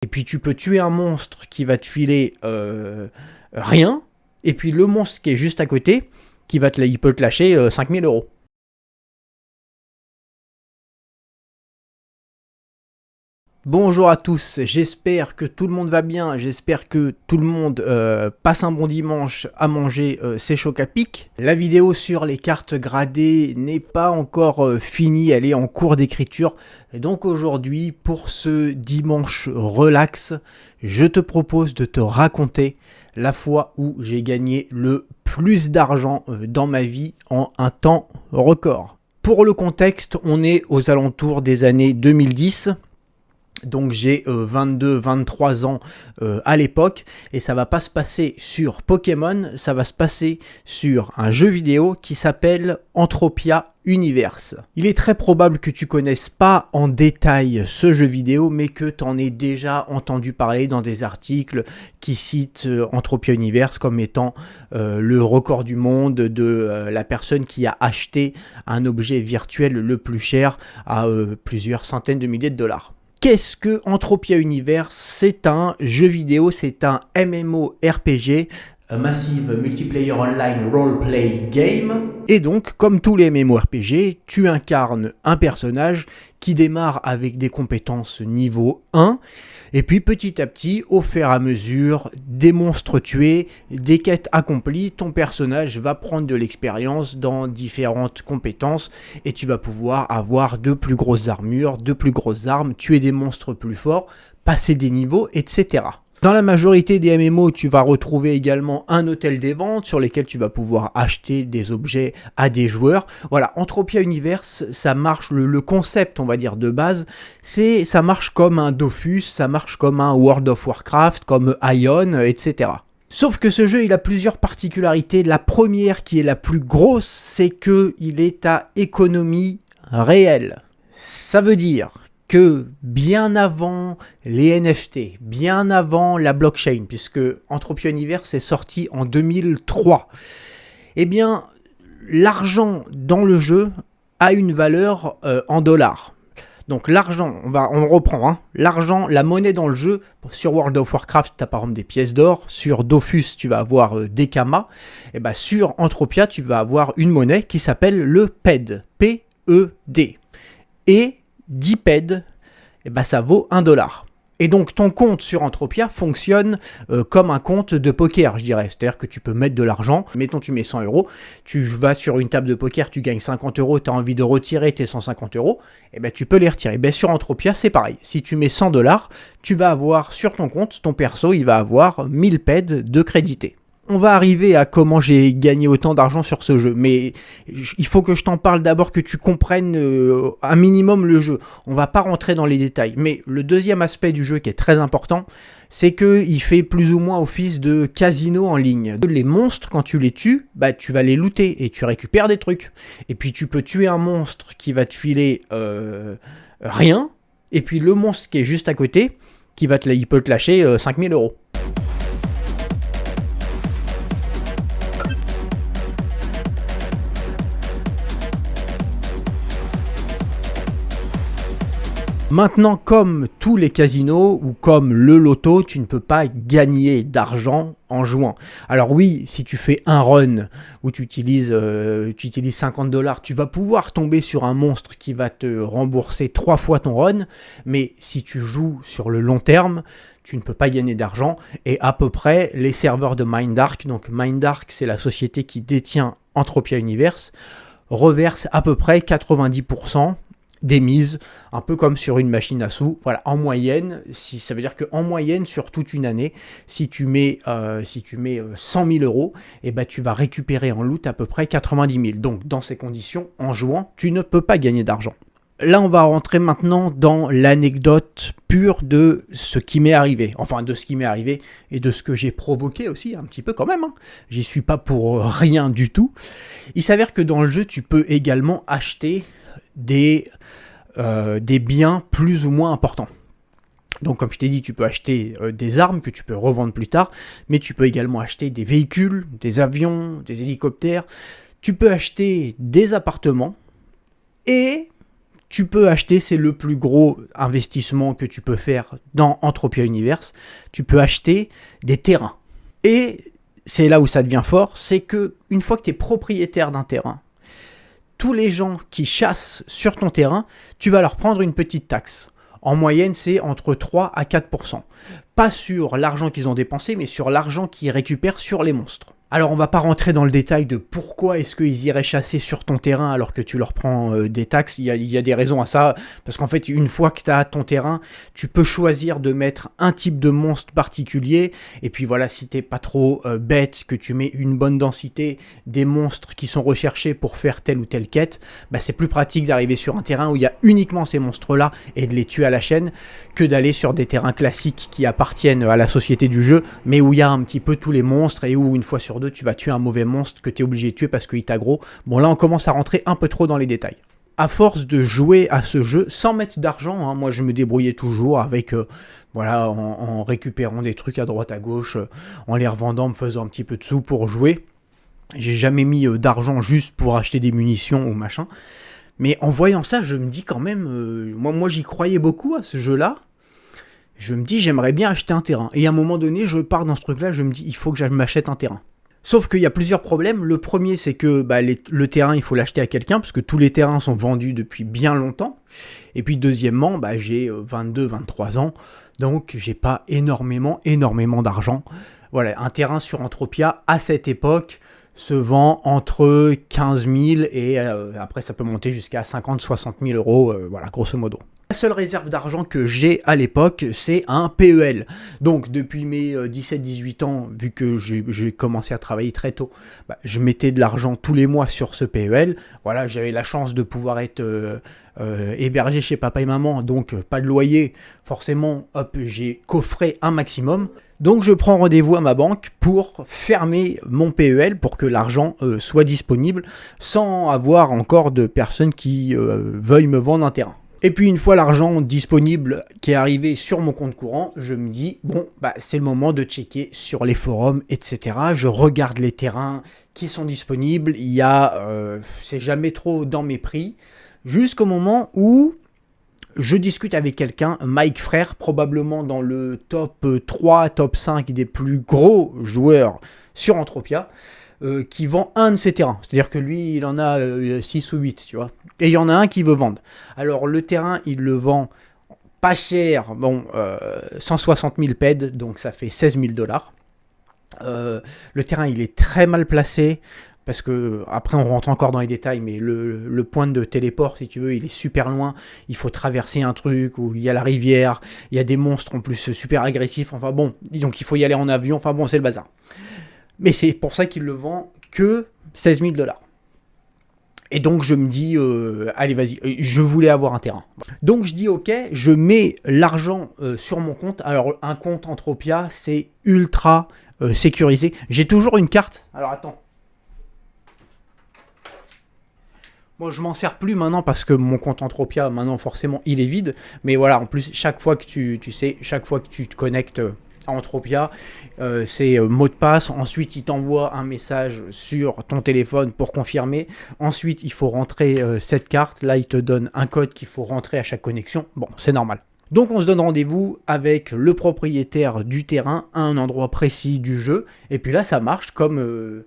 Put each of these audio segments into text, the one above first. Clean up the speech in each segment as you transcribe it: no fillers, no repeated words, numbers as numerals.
Et puis tu peux tuer un monstre qui va te filer rien. Et puis le monstre qui est juste à côté, il peut te lâcher 5000 euros. Bonjour à tous, j'espère que tout le monde va bien, j'espère que tout le monde passe un bon dimanche à manger ses chocs à pic. La vidéo sur les cartes gradées n'est pas encore finie, elle est en cours d'écriture. Donc aujourd'hui, pour ce dimanche relax, je te propose de te raconter la fois où j'ai gagné le plus d'argent dans ma vie en un temps record. Pour le contexte, on est aux alentours des années 2010. Donc j'ai 22-23 ans à l'époque et ça va pas se passer sur Pokémon, ça va se passer sur un jeu vidéo qui s'appelle Entropia Universe. Il est très probable que tu connaisses pas en détail ce jeu vidéo mais que tu en aies déjà entendu parler dans des articles qui citent Entropia Universe comme étant le record du monde de la personne qui a acheté un objet virtuel le plus cher à plusieurs centaines de milliers de dollars. Qu'est-ce que Entropia Universe? C'est un jeu vidéo, c'est un MMORPG, Massive Multiplayer Online Roleplay Game. Et donc, comme tous les MMORPG, tu incarnes un personnage qui démarre avec des compétences niveau 1. Et puis petit à petit, au fur et à mesure, des monstres tués, des quêtes accomplies, ton personnage va prendre de l'expérience dans différentes compétences et tu vas pouvoir avoir de plus grosses armures, de plus grosses armes, tuer des monstres plus forts, passer des niveaux, etc. Dans la majorité des MMO, tu vas retrouver également un hôtel des ventes sur lesquels tu vas pouvoir acheter des objets à des joueurs. Voilà, Entropia Universe, ça marche, le concept, on va dire, de base, ça marche comme un Dofus, ça marche comme un World of Warcraft, comme Ion, etc. Sauf que ce jeu, il a plusieurs particularités. La première, qui est la plus grosse, c'est qu'il est à économie réelle. Ça veut dire que bien avant les NFT, bien avant la blockchain, puisque Entropia Universe est sorti en 2003, eh bien, l'argent dans le jeu a une valeur en dollars. Donc l'argent, on reprend, hein, l'argent, la monnaie dans le jeu, sur World of Warcraft, tu as par exemple des pièces d'or, sur Dofus, tu vas avoir des kamas, et ben sur Entropia, tu vas avoir une monnaie qui s'appelle le PED, P-E-D. Et 10 PED, eh ben ça vaut 1 dollar. Et donc ton compte sur Entropia fonctionne comme un compte de poker, je dirais. C'est-à-dire que tu peux mettre de l'argent, mettons tu mets 100 euros, tu vas sur une table de poker, tu gagnes 50 euros, tu as envie de retirer tes 150 euros, et ben tu peux les retirer. Ben sur Entropia c'est pareil, si tu mets 100 dollars, tu vas avoir sur ton compte, ton perso, il va avoir 1000 PED de crédité. On va arriver à comment j'ai gagné autant d'argent sur ce jeu, mais il faut que je t'en parle d'abord, que tu comprennes un minimum le jeu. On va pas rentrer dans les détails, mais le deuxième aspect du jeu qui est très important, c'est qu'il fait plus ou moins office de casino en ligne. Les monstres, quand tu les tues, bah, tu vas les looter et tu récupères des trucs. Et puis tu peux tuer un monstre qui va te filer rien, et puis le monstre qui est juste à côté, il peut te lâcher 5000 euros. Maintenant, comme tous les casinos ou comme le loto, tu ne peux pas gagner d'argent en jouant. Alors oui, si tu fais un run où tu utilises 50 dollars, tu vas pouvoir tomber sur un monstre qui va te rembourser 3 fois ton run. Mais si tu joues sur le long terme, tu ne peux pas gagner d'argent. Et à peu près, les serveurs de Mindark, donc Mindark, c'est la société qui détient Entropia Universe, reversent à peu près 90% des mises, un peu comme sur une machine à sous. Voilà, en moyenne, ça veut dire qu'en moyenne, sur toute une année, si tu mets 100 000 euros, et ben, tu vas récupérer en loot à peu près 90 000. Donc, dans ces conditions, en jouant, tu ne peux pas gagner d'argent. Là, on va rentrer maintenant dans l'anecdote pure de ce qui m'est arrivé. Enfin, de ce qui m'est arrivé et de ce que j'ai provoqué aussi, un petit peu quand même. Hein. J'y suis pas pour rien du tout. Il s'avère que dans le jeu, tu peux également acheter des biens plus ou moins importants. Donc comme je t'ai dit, tu peux acheter des armes que tu peux revendre plus tard, mais tu peux également acheter des véhicules, des avions, des hélicoptères, tu peux acheter des appartements et tu peux acheter, c'est le plus gros investissement que tu peux faire dans Entropia Universe, tu peux acheter des terrains. Et c'est là où ça devient fort, c'est que une fois que tu es propriétaire d'un terrain, tous les gens qui chassent sur ton terrain, tu vas leur prendre une petite taxe. En moyenne, c'est entre 3 à 4%. Pas sur l'argent qu'ils ont dépensé, mais sur l'argent qu'ils récupèrent sur les monstres. Alors on va pas rentrer dans le détail de pourquoi est-ce qu'ils iraient chasser sur ton terrain alors que tu leur prends des taxes. Il y a des raisons à ça, parce qu'en fait une fois que tu as ton terrain, tu peux choisir de mettre un type de monstre particulier, et puis voilà, si t'es pas trop bête, que tu mets une bonne densité des monstres qui sont recherchés pour faire telle ou telle quête, bah c'est plus pratique d'arriver sur un terrain où il y a uniquement ces monstres là et de les tuer à la chaîne, que d'aller sur des terrains classiques qui appartiennent à la société du jeu, mais où il y a un petit peu tous les monstres et où une fois sur deux tu vas tuer un mauvais monstre que tu es obligé de tuer parce qu'il t'aggro. Bon là on commence à rentrer un peu trop dans les détails. À force de jouer à ce jeu sans mettre d'argent, hein, moi je me débrouillais toujours avec, voilà, en récupérant des trucs à droite à gauche, en les revendant, me faisant un petit peu de sous pour jouer. J'ai jamais mis d'argent juste pour acheter des munitions ou machin. Mais en voyant ça, je me dis quand même, moi j'y croyais beaucoup à ce jeu-là. Je me dis j'aimerais bien acheter un terrain. Et à un moment donné, je pars dans ce truc-là, je me dis il faut que je m'achète un terrain. Sauf qu'il y a plusieurs problèmes. Le premier, c'est que le terrain, il faut l'acheter à quelqu'un, parce que tous les terrains sont vendus depuis bien longtemps. Et puis deuxièmement, j'ai 22-23 ans, donc j'ai pas énormément d'argent. Voilà, un terrain sur Entropia, à cette époque, se vend entre 15 000 et après ça peut monter jusqu'à 50-60 000 euros, voilà, grosso modo. La seule réserve d'argent que j'ai à l'époque, c'est un PEL. Donc depuis mes 17-18 ans, vu que j'ai commencé à travailler très tôt, je mettais de l'argent tous les mois sur ce PEL. Voilà, j'avais la chance de pouvoir être hébergé chez papa et maman, donc pas de loyer. Forcément, hop, j'ai coffré un maximum. Donc je prends rendez-vous à ma banque pour fermer mon PEL pour que l'argent soit disponible sans avoir encore de personnes qui veuillent me vendre un terrain. Et puis une fois l'argent disponible qui est arrivé sur mon compte courant, je me dis, bon, c'est le moment de checker sur les forums, etc. Je regarde les terrains qui sont disponibles, il y a, c'est jamais trop dans mes prix, jusqu'au moment où je discute avec quelqu'un, Mike Frère, probablement dans le top 3, top 5 des plus gros joueurs sur Entropia, qui vend un de ses terrains. C'est-à-dire que lui, il en a 6 ou 8, tu vois. Et il y en a un qui veut vendre. Alors le terrain, il le vend pas cher, 160 000 PED, donc ça fait 16 000 dollars. Le terrain, il est très mal placé, parce que, après on rentre encore dans les détails, mais le point de téléport, si tu veux, il est super loin, il faut traverser un truc où il y a la rivière, il y a des monstres en plus super agressifs, enfin bon, donc il faut y aller en avion, enfin bon, c'est le bazar. Mais c'est pour ça qu'il le vend que 16 000 dollars. Et donc je me dis, allez vas-y, je voulais avoir un terrain. Donc je dis ok, je mets l'argent sur mon compte. Alors un compte Entropia, c'est ultra sécurisé. J'ai toujours une carte. Alors attends. Moi je m'en sers plus maintenant parce que mon compte Entropia, maintenant forcément il est vide. Mais voilà, en plus chaque fois que chaque fois que tu te connectes à Entropia, c'est mot de passe. Ensuite il t'envoie un message sur ton téléphone pour confirmer. Ensuite il faut rentrer cette carte. Là il te donne un code qu'il faut rentrer à chaque connexion. Bon, c'est normal. Donc on se donne rendez-vous avec le propriétaire du terrain à un endroit précis du jeu. Et puis là ça marche comme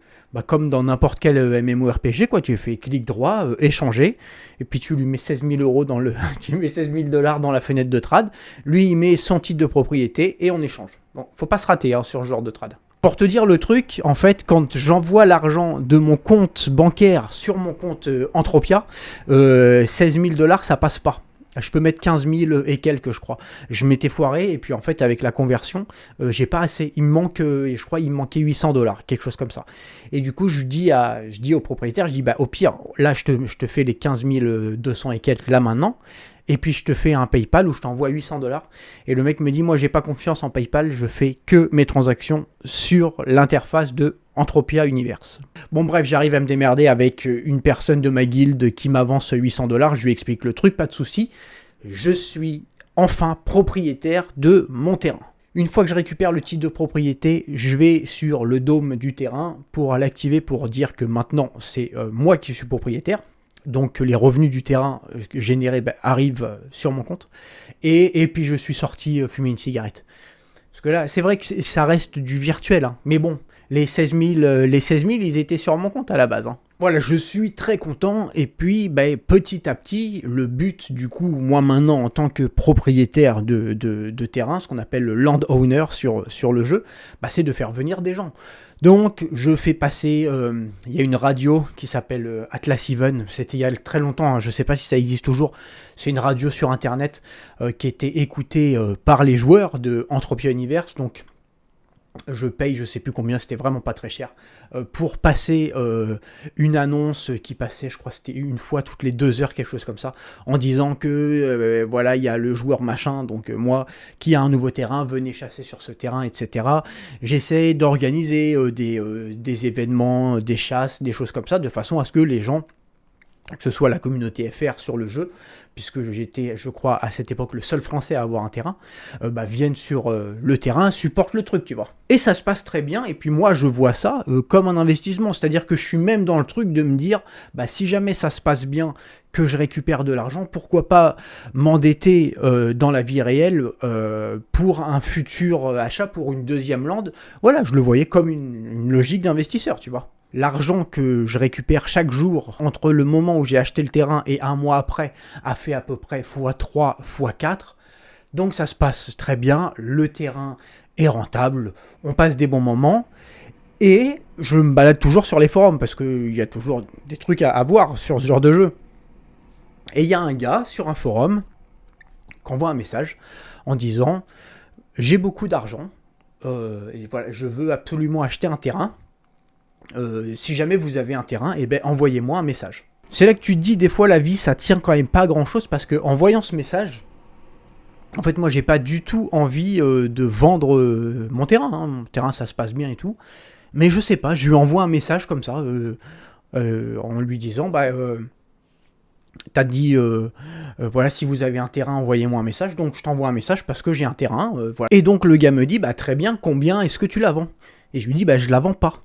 dans n'importe quel MMORPG, quoi. Tu fais clic droit, échanger, et puis tu lui mets 16 000 euros dans tu mets 16 000 dollars dans la fenêtre de trad. Lui il met son titre de propriété et on échange. Bon, faut pas se rater sur ce genre de trad. Pour te dire le truc, en fait, quand j'envoie l'argent de mon compte bancaire sur mon compte Entropia, 16 000 dollars ça passe pas. Je peux mettre 15 000 et quelques, je crois. Je m'étais foiré, et puis en fait, avec la conversion, j'ai pas assez. Il me manque, je crois, il me manquait 800 dollars, quelque chose comme ça. Et du coup, je dis au propriétaire, je dis, au pire, là, je te fais les 15 200 et quelques là maintenant, et puis je te fais un PayPal où je t'envoie 800 dollars. Et le mec me dit, moi, j'ai pas confiance en PayPal, je fais que mes transactions sur l'interface de Entropia Universe. Bon bref, j'arrive à me démerder avec une personne de ma guilde qui m'avance 800 dollars, je lui explique le truc, pas de souci. Je suis enfin propriétaire de mon terrain. Une fois que je récupère le titre de propriété, je vais sur le dôme du terrain pour l'activer, pour dire que maintenant c'est moi qui suis propriétaire. Donc les revenus du terrain générés arrivent sur mon compte. Et puis je suis sorti fumer une cigarette. Parce que là, c'est vrai que ça reste du virtuel. Hein. Mais bon, les 16 000, ils étaient sur mon compte à la base. Hein. Voilà, je suis très content. Et puis, petit à petit, le but, du coup, moi maintenant, en tant que propriétaire de terrain, ce qu'on appelle le landowner sur le jeu, c'est de faire venir des gens. Donc, je fais passer... Il y a une radio qui s'appelle Atlas Even. C'était il y a très longtemps, hein, je ne sais pas si ça existe toujours. C'est une radio sur Internet qui était écoutée par les joueurs de Entropia Universe. Donc, je paye, je sais plus combien, c'était vraiment pas très cher, pour passer une annonce qui passait, je crois c'était une fois toutes les 2 heures, quelque chose comme ça, en disant que voilà, il y a le joueur machin, donc moi, qui a un nouveau terrain, venez chasser sur ce terrain, etc. J'essaie d'organiser des événements, des chasses, des choses comme ça, de façon à ce que les gens, que ce soit la communauté FR sur le jeu, puisque j'étais, je crois, à cette époque le seul Français à avoir un terrain, viennent sur le terrain, supportent le truc, tu vois. Et ça se passe très bien, et puis moi je vois ça comme un investissement, c'est-à-dire que je suis même dans le truc de me dire, si jamais ça se passe bien, que je récupère de l'argent, pourquoi pas m'endetter dans la vie réelle pour un futur achat, pour une deuxième land. Voilà, je le voyais comme une logique d'investisseur, tu vois. L'argent que je récupère chaque jour entre le moment où j'ai acheté le terrain et un mois après a fait à peu près x3, x4. Donc ça se passe très bien, le terrain est rentable, on passe des bons moments et je me balade toujours sur les forums parce qu'il y a toujours des trucs à voir sur ce genre de jeu. Et il y a un gars sur un forum qui envoie un message en disant « J'ai beaucoup d'argent, et voilà, je veux absolument acheter un terrain. Si jamais vous avez un terrain, envoyez-moi un message. » C'est là que tu te dis, des fois la vie ça tient quand même pas grand chose, parce que en voyant ce message, en fait moi j'ai pas du tout envie de vendre mon terrain, hein. Mon terrain ça se passe bien et tout, mais je sais pas, je lui envoie un message comme ça, en lui disant t'as dit voilà, si vous avez un terrain envoyez-moi un message, donc je t'envoie un message parce que j'ai un terrain, voilà. Et donc le gars me dit très bien, combien est-ce que tu la vends? Et je lui dis je la vends pas.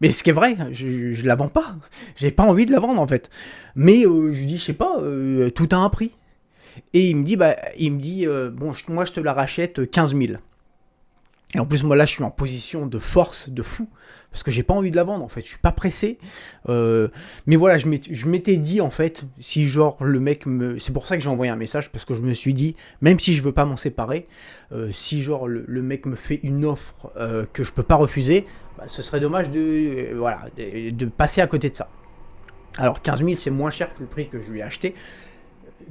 Mais ce qui est vrai, je la vends pas. J'ai pas envie de la vendre en fait. Mais je lui dis, je sais pas, tout a un prix. Et il me dit, bon, moi je te la rachète 15 000. Et en plus, moi là, je suis en position de force de fou. Parce que j'ai pas envie de la vendre en fait. Je suis pas pressé. Mais voilà, je m'étais dit en fait, si genre le mec me. C'est pour ça que j'ai envoyé un message. Parce que je me suis dit, même si je veux pas m'en séparer, si genre le mec me fait une offre que je peux pas refuser, ce serait dommage de passer à côté de ça. Alors 15 000 c'est moins cher que le prix que je lui ai acheté,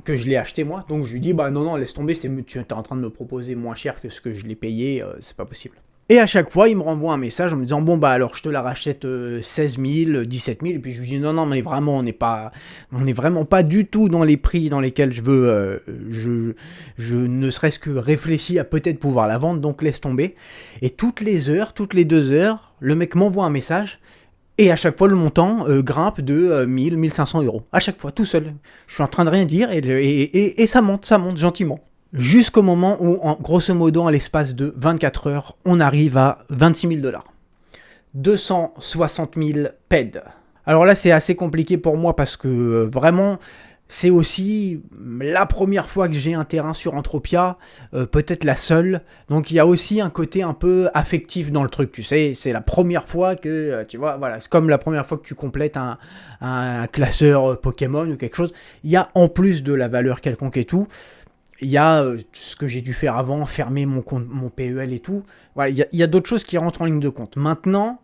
que je l'ai acheté moi, donc je lui dis non laisse tomber, tu es en train de me proposer moins cher que ce que je l'ai payé, c'est pas possible. Et à chaque fois il me renvoie un message en me disant alors je te la rachète 16 000, 17 000, et puis je lui dis non mais vraiment on est vraiment pas du tout dans les prix dans lesquels je veux, je ne serait-ce que réfléchi à peut-être pouvoir la vendre, donc laisse tomber. Et toutes les 2 heures, le mec m'envoie un message. Et à chaque fois, le montant grimpe de 1000, 1500 euros. À chaque fois, tout seul. Je suis en train de rien dire et ça monte gentiment. Jusqu'au moment où, grosso modo, à l'espace de 24 heures, on arrive à 26 000 $. 260 000 PED. Alors là, c'est assez compliqué pour moi parce que vraiment, c'est aussi la première fois que j'ai un terrain sur Entropia, peut-être la seule. Donc il y a aussi un côté un peu affectif dans le truc, tu sais. C'est la première fois que, tu vois, voilà, c'est comme la première fois que tu complètes un classeur Pokémon ou quelque chose. Il y a en plus de la valeur quelconque et tout, il y a ce que j'ai dû faire avant, fermer mon compte, mon PEL et tout. Voilà, il y a d'autres choses qui rentrent en ligne de compte. Maintenant,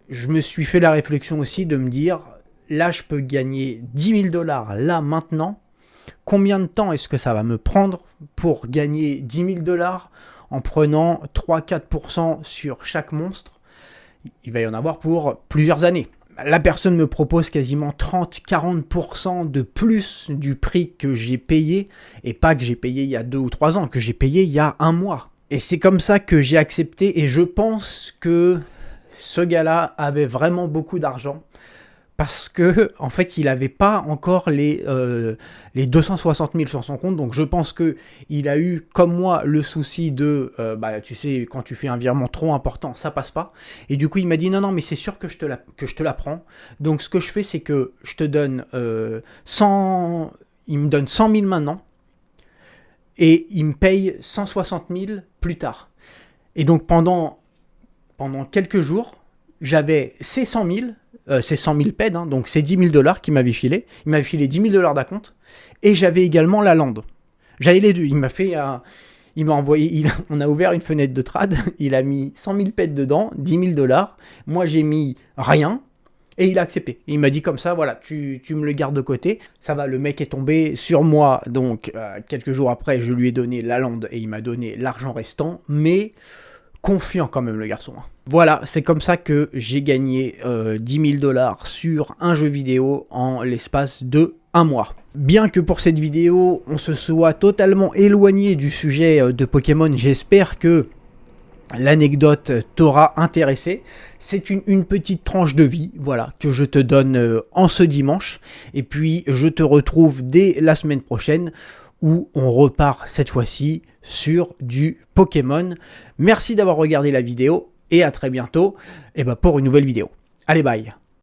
je me suis fait la réflexion aussi de me dire... Là, je peux gagner 10 000 $, là, maintenant. Combien de temps est-ce que ça va me prendre pour gagner 10 000 $ en prenant 3-4% sur chaque monstre? Il va y en avoir pour plusieurs années. La personne me propose quasiment 30-40% de plus du prix que j'ai payé, et pas que j'ai payé il y a 2 ou 3 ans, que j'ai payé il y a 1 mois. Et c'est comme ça que j'ai accepté, et je pense que ce gars-là avait vraiment beaucoup d'argent parce que en fait il n'avait pas encore les 260 000 sur son compte, donc je pense que il a eu comme moi le souci de bah tu sais, quand tu fais un virement trop important ça passe pas, et du coup il m'a dit non mais c'est sûr que je te la prends, donc ce que je fais c'est que je te donne 100, il me donne 100 000 maintenant et il me paye 160 000 plus tard, et donc pendant quelques jours j'avais ces 100 000, c'est 100 000 PED, hein, donc c'est 10 000 dollars qu'il m'avait filé. Il m'avait filé 10 000 dollars d'acompte. Et j'avais également la lande. J'avais les deux. Il m'a envoyé, on a ouvert une fenêtre de trad. Il a mis 100 000 PED dedans, 10 000 dollars. Moi, j'ai mis rien. Et il a accepté. Il m'a dit comme ça, voilà, tu me le gardes de côté. Ça va, le mec est tombé sur moi. Donc, quelques jours après, je lui ai donné la lande et il m'a donné l'argent restant. Mais confiant quand même le garçon. Voilà, c'est comme ça que j'ai gagné 10 000 dollars sur un jeu vidéo en l'espace de un mois. Bien que pour cette vidéo, on se soit totalement éloigné du sujet de Pokémon, j'espère que l'anecdote t'aura intéressé. C'est une petite tranche de vie, voilà, que je te donne en ce dimanche. Et puis, je te retrouve dès la semaine prochaine où on repart cette fois-ci sur du Pokémon. Merci d'avoir regardé la vidéo et à très bientôt pour une nouvelle vidéo. Allez, bye!